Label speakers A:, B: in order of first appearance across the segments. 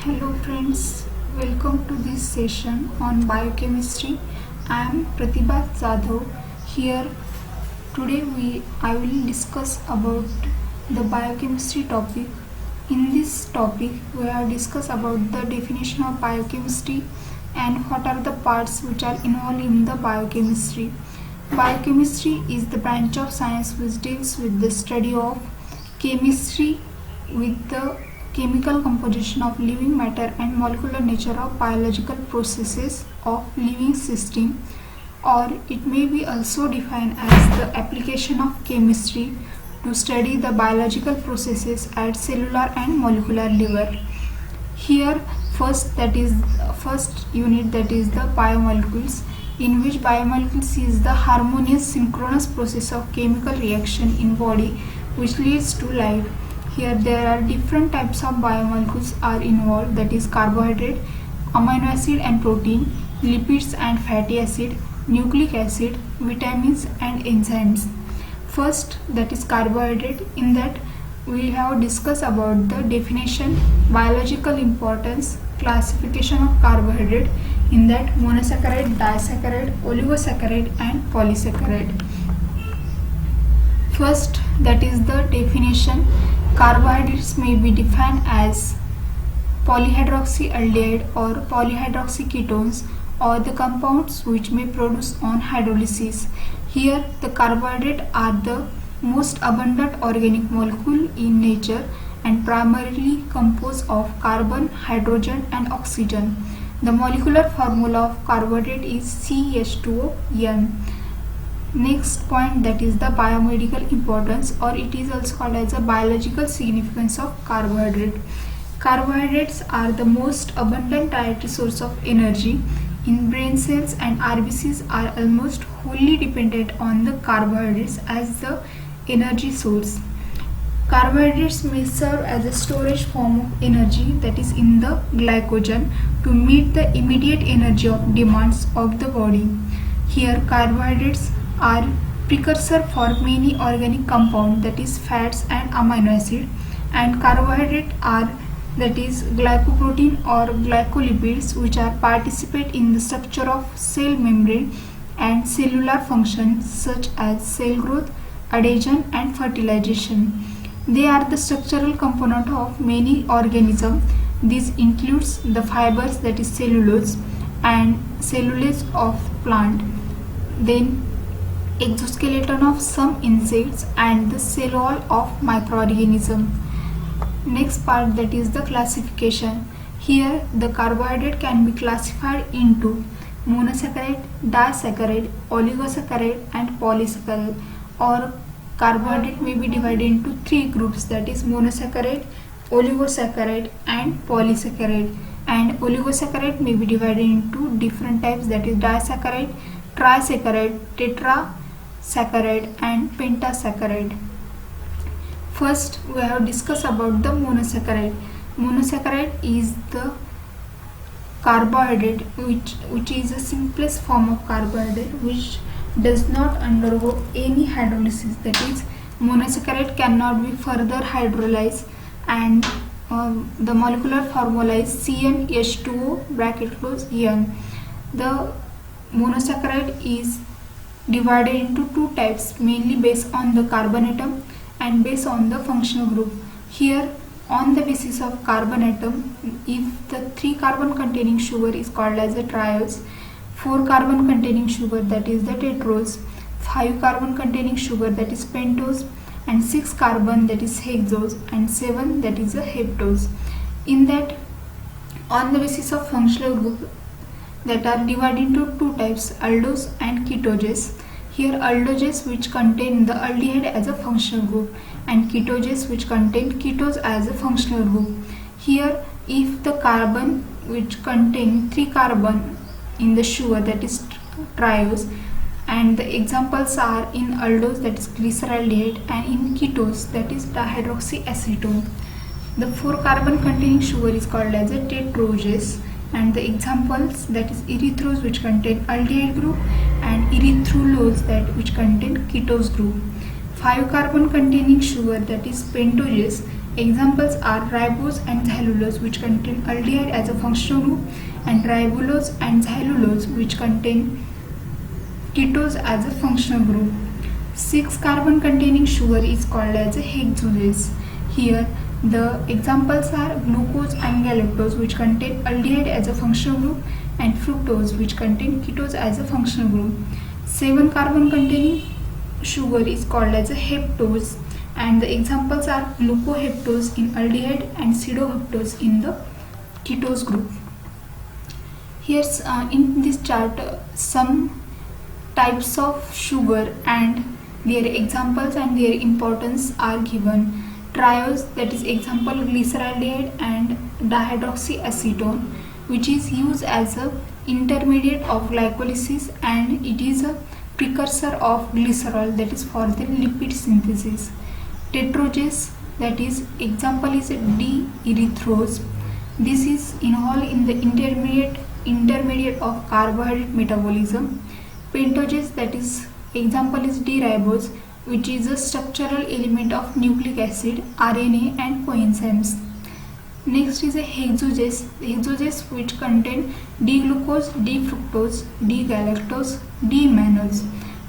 A: Hello friends, welcome to this session on biochemistry. I am Pratibha Jadhav. Here today I will discuss about the biochemistry topic. In this topic we have discussed about the definition of biochemistry and what are the parts which are involved in the biochemistry. Biochemistry is the branch of science which deals with the study of chemistry with the chemical composition of living matter and molecular nature of biological processes of living system, or it may be also defined as the application of chemistry to study the biological processes at cellular and molecular level. Here first unit, that is the biomolecules, in which biomolecules is the harmonious synchronous process of chemical reaction in body which leads to life. Here there are different types of biomolecules are involved, that is carbohydrate, amino acid and protein, lipids and fatty acid, nucleic acid, vitamins and enzymes. First, that is carbohydrate. In that we have discussed about the definition, biological importance, classification of carbohydrate. In that monosaccharide, disaccharide, oligosaccharide and polysaccharide. First, that is the definition. Carbohydrates may be defined as polyhydroxyaldehyde or polyhydroxyketones, or the compounds which may produce on hydrolysis. Here the carbohydrates are the most abundant organic molecule in nature and primarily composed of carbon, hydrogen and oxygen. The molecular formula of carbohydrate is CH2O(N). Next point, that is the biomedical importance, or it is also called as a biological significance of carbohydrate. Carbohydrates are the most abundant dietary source of energy in brain cells, and RBCs are almost wholly dependent on the carbohydrates as the energy source. Carbohydrates may serve as a storage form of energy, that is in the glycogen, to meet the immediate energy of demands of the body. Here carbohydrates are precursor for many organic compounds, that is fats and amino acid, and carbohydrates are, that is glycoprotein or glycolipids, which are participate in the structure of cell membrane and cellular functions such as cell growth, adhesion and fertilization. They are the structural component of many organisms. This includes the fibers, that is cellulose and cellulase of plant, then exoskeleton of some insects and the cell wall of microorganism. Next part, that is the classification. Here the carbohydrate can be classified into monosaccharide, disaccharide, oligosaccharide and polysaccharide, or carbohydrate may be divided into three groups, that is monosaccharide, oligosaccharide and polysaccharide. And oligosaccharide may be divided into different types, that is disaccharide, trisaccharide, tetrasaccharide and pentasaccharide. First we have discussed about the monosaccharide. Monosaccharide is the carbohydrate which is the simplest form of carbohydrate which does not undergo any hydrolysis, that is monosaccharide cannot be further hydrolyzed, and the molecular formula is CnH2O(N). The monosaccharide is divided into two types, mainly based on the carbon atom and based on the functional group. Here on the basis of carbon atom, if the 3 carbon containing sugar is called as a triose, 4 carbon containing sugar, that is the tetrose, 5 carbon containing sugar, that is pentose, and 6 carbon, that is hexose, and 7, that is a heptose. In that, on the basis of functional group, that are divided into two types, aldose and ketones. Here aldones which contain the aldehyde as a functional group, and ketones which contain ketose as a functional group. Here if the carbon which contain 3 carbon in the sugar, that is triose, and the examples are in aldose, that is glyceraldehyde, and in ketose, that is dihydroxyacetone. The 4 carbon containing sugar is called as a tetrose, and the examples, that is erythrose which contain aldehyde group and erythrulose that which contain ketose group. 5 carbon containing sugar, that is pentose, Examples are ribose and xylulose, which contain aldehyde as a functional group, and ribulose and xylulose, which contain ketose as a functional group. 6 carbon containing sugar is called as a hexoses. Here the examples are glucose and galactose, which contain aldehyde as a functional group, and fructose, which contain ketose as a functional group. 7 carbon containing sugar is called as a heptose, and the examples are glucoheptose in aldehyde and pseudoheptose in the ketose group. Here's in this chart some types of sugar and their examples and their importance are given. Triose, that is example glyceraldehyde and dihydroxyacetone, which is used as a intermediate of glycolysis, and it is a precursor of glycerol, that is for the lipid synthesis. Tetroges, that is example is D-erythrose. This is involved in the intermediate of carbohydrate metabolism. Pentoges, that is example is D-ribose, which is a structural element of nucleic acid, RNA and coenzymes. Next is a hexoses, which contain D-glucose, D-fructose, D-galactose, D-mannose.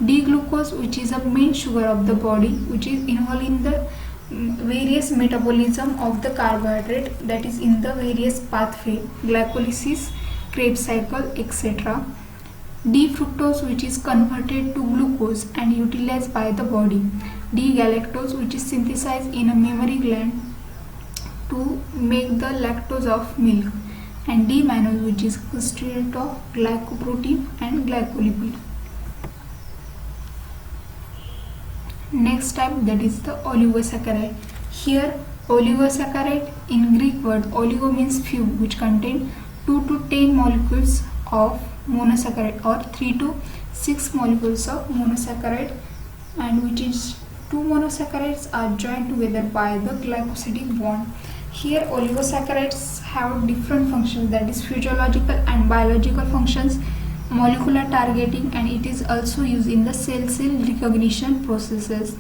A: D-glucose, which is a main sugar of the body, which is involved in the various metabolism of the carbohydrate, that is in the various pathway, glycolysis, Krebs cycle, etc. D-fructose, which is converted to glucose and utilized by the body. D-galactose, which is synthesized in a mammary gland to make the lactose of milk. And D-mannose, which is constituted of glycoprotein and glycolipid. Next type, that is the oligosaccharide. Here oligosaccharide, in Greek word oligo means few, which contain 2 to 10 molecules of monosaccharide or 3 to 6 molecules of monosaccharide, and which is 2 monosaccharides are joined together by the glycosidic bond. Here oligosaccharides have different functions, that is physiological and biological functions, molecular targeting, and it is also used in the cell recognition processes.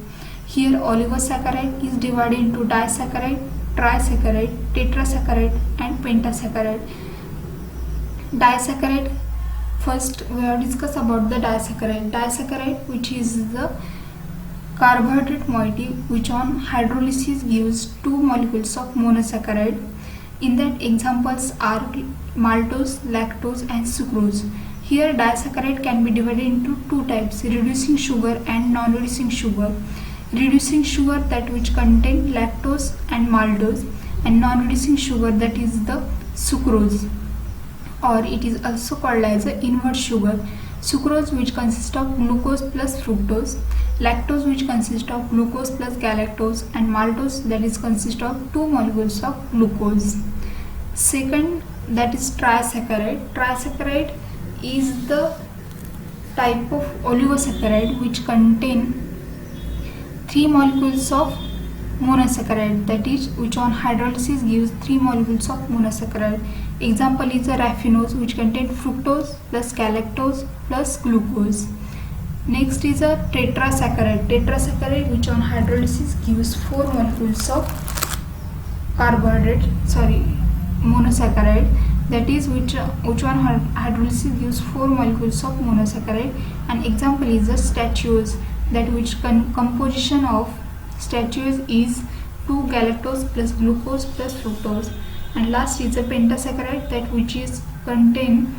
A: Here oligosaccharide is divided into disaccharide, trisaccharide, tetrasaccharide and pentasaccharide. Disaccharide, first we have discussed about the disaccharide. Disaccharide, which is the carbohydrate moiety which on hydrolysis gives 2 molecules of monosaccharide. In that examples are maltose, lactose and sucrose. Here disaccharide can be divided into 2 types, reducing sugar and non-reducing sugar. Reducing sugar, that which contain lactose and maltose, and non-reducing sugar, that is the sucrose, or it is also called as a invert sugar. Sucrose, which consists of glucose plus fructose, lactose, which consists of glucose plus galactose, and maltose, that is consist of 2 molecules of glucose. Second, that is trisaccharide. Trisaccharide is the type of oligosaccharide which contain 3 molecules of monosaccharide, that is which on hydrolysis gives 3 molecules of monosaccharide. Example is a raffinose, which contains fructose plus galactose plus glucose. Next is a tetrasaccharide. Tetrasaccharide, which on hydrolysis gives 4 molecules of monosaccharide, that is which on hydrolysis gives 4 molecules of monosaccharide. And example is a statuose, that which composition of statuose is 2 galactose plus glucose plus fructose. And last is a pentasaccharide, that which is contain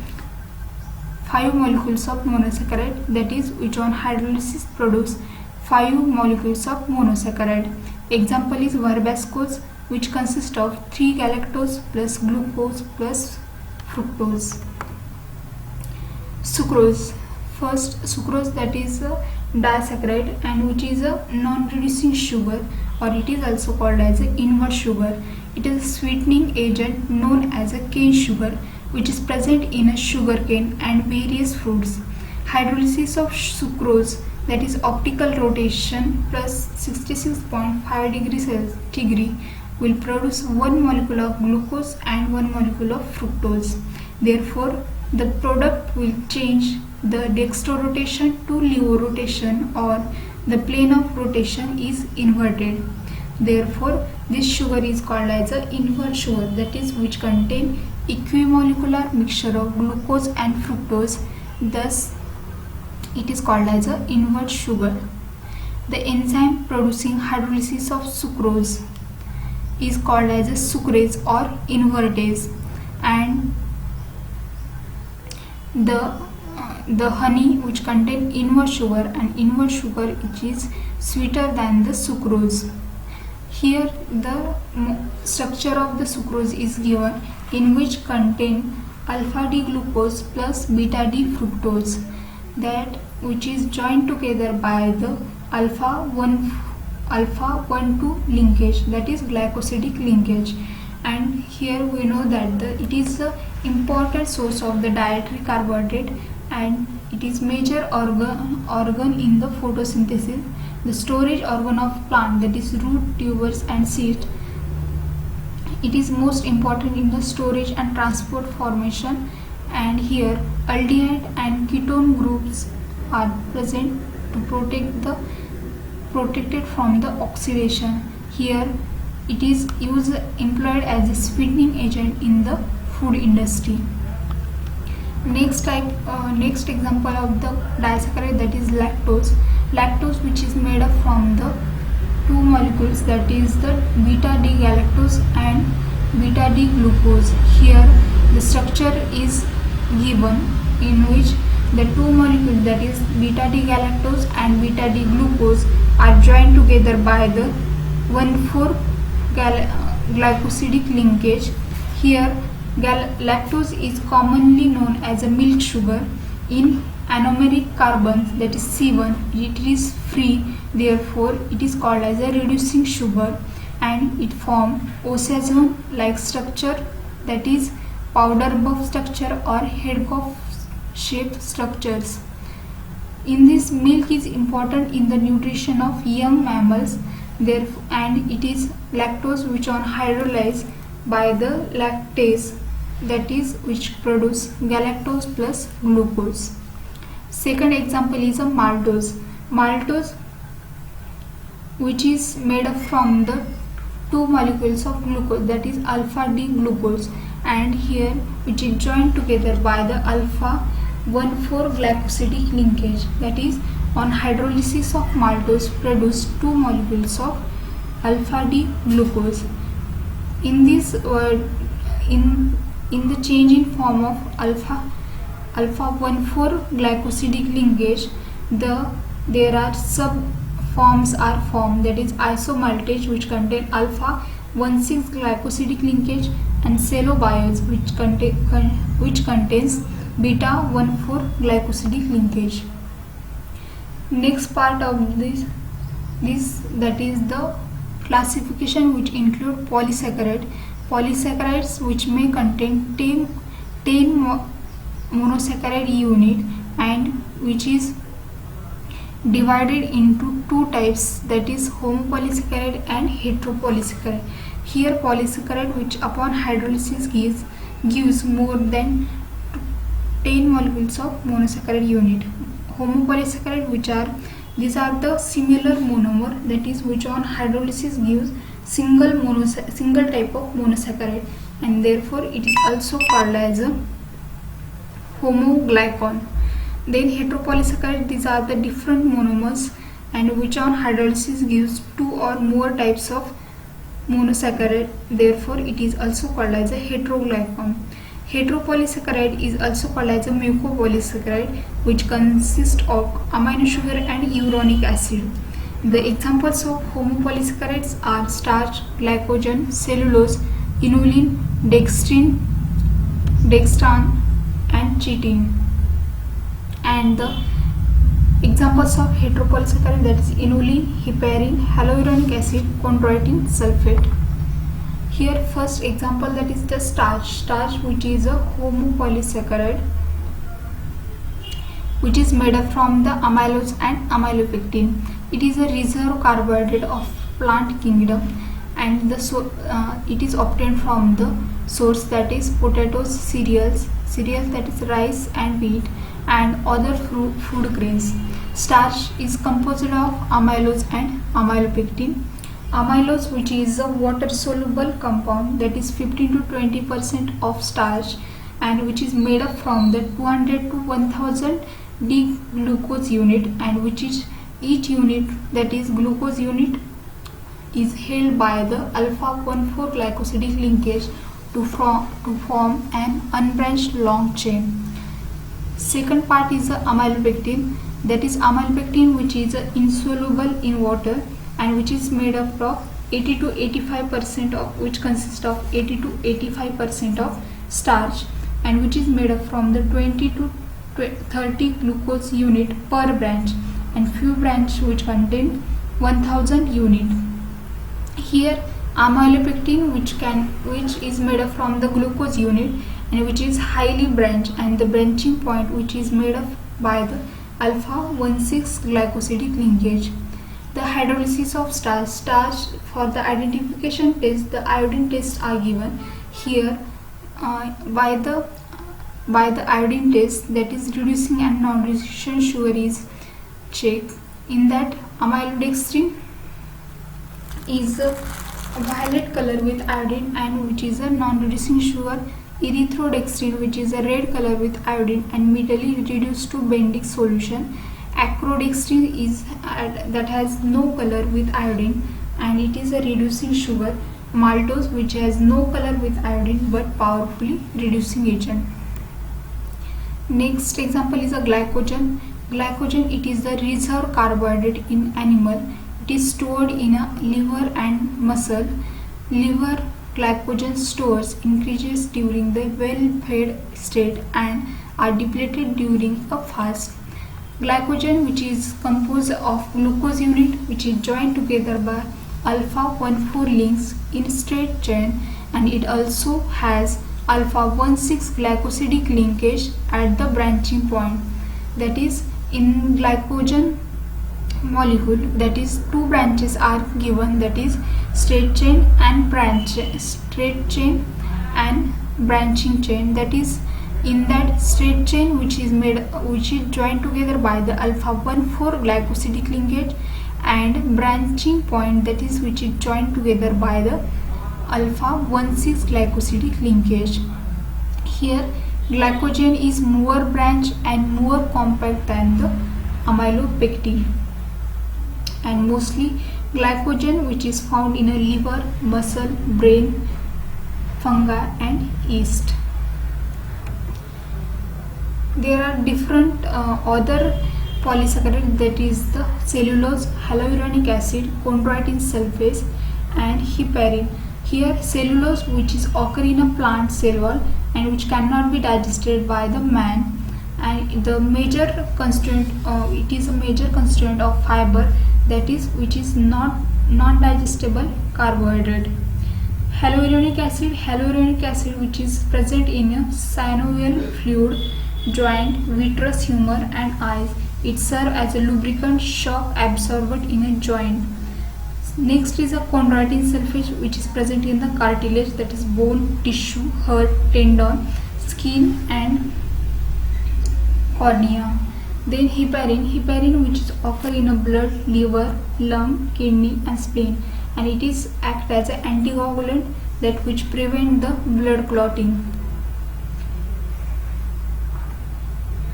A: 5 molecules of monosaccharide, that is which on hydrolysis produce 5 molecules of monosaccharide. Example is verbascose, which consists of 3 galactose plus glucose plus fructose. Sucrose, first sucrose, that is a disaccharide and which is a non-reducing sugar, or it is also called as an invert sugar. It is a sweetening agent known as a cane sugar, which is present in a sugar cane and various fruits. Hydrolysis of sucrose, that is optical rotation plus 66.5 degree will produce 1 molecule of glucose and 1 molecule of fructose. Therefore, the product will change the dextrorotation to levorotation, or the plane of rotation is inverted. Therefore, this sugar is called as a invert sugar, that is which contain equimolecular mixture of glucose and fructose. Thus, it is called as a invert sugar. The enzyme producing hydrolysis of sucrose is called as a sucrase or invertase, and the honey which contain invert sugar, and invert sugar which is sweeter than the sucrose. Here the structure of the sucrose is given, in which contain alpha D glucose plus beta D fructose, that which is joined together by the alpha 1,2 linkage, that is glycosidic linkage. And here we know that it is the important source of the dietary carbohydrate, and it is major organ in the photosynthesis, the storage organ of plant, that is root, tubers and seeds. It is most important in the storage and transport formation, and here aldehyde and ketone groups are present to protected from the oxidation. Here it is employed as a sweetening agent in the food industry. Next example of the disaccharide, that is lactose. Lactose, which is made up from the two molecules, that is the beta D galactose and beta D glucose. Here the structure is given, in which the two molecules, that is beta D galactose and beta D glucose, are joined together by the 1,4 glycosidic linkage. Here lactose is commonly known as a milk sugar. In anomeric carbons, that is C1, it is free, therefore it is called as a reducing sugar, and it forms oxazone like structure, that is powder puff structure or head-cuff shaped structures. In this, milk is important in the nutrition of young mammals, and it is lactose which on hydrolyzed by the lactase, that is which produce galactose plus glucose. Second example is a maltose. Maltose, which is made up from the two molecules of glucose, that is alpha D glucose, and here which is joined together by the alpha 1,4 glycosidic linkage, that is on hydrolysis of maltose produce two molecules of alpha D glucose. In this in the changing form of alpha 1,4 glycosidic linkage, there are sub forms are formed, that is isomaltase, which contain alpha 1,6 glycosidic linkage, and celobiols, which contains beta 1,4 glycosidic linkage. Next part of this that is the classification, which include polysaccharides which may contain 10 monosaccharide unit, and which is divided into two types, that is homopolysaccharide and heteropolysaccharide. Here polysaccharide which upon hydrolysis gives more than 10 molecules of monosaccharide unit. Homopolysaccharide these are the similar monomer, that is which on hydrolysis gives single type of monosaccharide, and therefore it is also called as a homoglycon. Then heteropolysaccharide, these are the different monomers, and which on hydrolysis gives two or more types of monosaccharide, therefore it is also called as a heteroglycon. Heteropolysaccharide is also called as a mucopolysaccharide, which consists of amino sugar and uronic acid. The examples of homopolysaccharides are starch, glycogen, cellulose, inulin, dextran, and chitin. And the examples of heteropolysaccharide, that is inulin, heparin, hyaluronic acid, chondroitin, sulfate. Here first example, that is the starch, which is a homopolysaccharide, which is made up from the amylose and amylopectin. It is a reserve carbohydrate of plant kingdom, and it is obtained from the source, that is potatoes, cereals that is rice and wheat, and other food grains. Starch is composed of amylose and amylopectin. Amylose, which is a water soluble compound that is 15 to 20% of starch and which is made up from the 200 to 1000 D glucose unit, and which is each unit, that is glucose unit, is held by the alpha 1,4 glycosidic linkage to form an unbranched long chain. Second part is the amylopectin, that is amylopectin, which is insoluble in water and which is made up of 80 to 85% of, which consists of 80 to 85% of starch and which is made up from the 20 to 30 glucose unit per branch and few branch which contain 1000 unit. Here amylopectin, which is made up from the glucose unit and which is highly branched, and the branching point which is made up by the alpha 1,6 glycosidic linkage. The hydrolysis of starch for the identification test, the iodine tests are given here by the iodine test, that is reducing and non-reducing sugar is checked. In that amylodextrin is a violet color with iodine and which is a non-reducing sugar. Erythrodextrin, which is a red color with iodine and immediately reduced to bendic solution. Acrodextrin is that has no color with iodine and it is a reducing sugar. Maltose, which has no color with iodine but powerfully reducing agent. Next example is a glycogen. Glycogen, it is the reserve carbohydrate in animal. It is stored in a liver and muscle. Liver glycogen stores increases during the well-fed state and are depleted during a fast. Glycogen, which is composed of glucose unit which is joined together by alpha 1,4 links in straight chain, and it also has alpha 1,6 glycosidic linkage at the branching point. That is, in glycogen molecule, that is two branches are given, that is straight chain and straight chain and branching chain. That is, in that straight chain which is joined together by the alpha 1,4 glycosidic linkage, and branching point, that is which is joined together by the alpha 1,6 glycosidic linkage. Here glycogen is more branched and more compact than the amylopectin, and mostly glycogen which is found in a liver, muscle, brain, fungi and yeast. There are different other polysaccharides, that is the cellulose, hyaluronic acid, chondroitin sulfase and heparin. Here cellulose, which is occur in a plant cell wall and which cannot be digested by the man, and the major constituent it is a major constituent of fiber, that is which is non-digestible carbohydrate. Hyaluronic acid which is present in a synovial fluid, joint, vitreous humor and eyes. It serves as a lubricant, shock absorbent in a joint. Next is a chondroitin sulfate, which is present in the cartilage, that is bone, tissue, heart, tendon, skin and cornea. Then heparin which is occur in a blood, liver, lung, kidney and spleen, and it is act as an anticoagulant, that which prevent the blood clotting.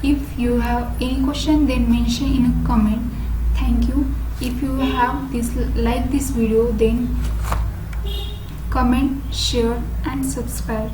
A: If you have any question, then mention in a comment. Thank you. If you have like this video, then comment, share and subscribe.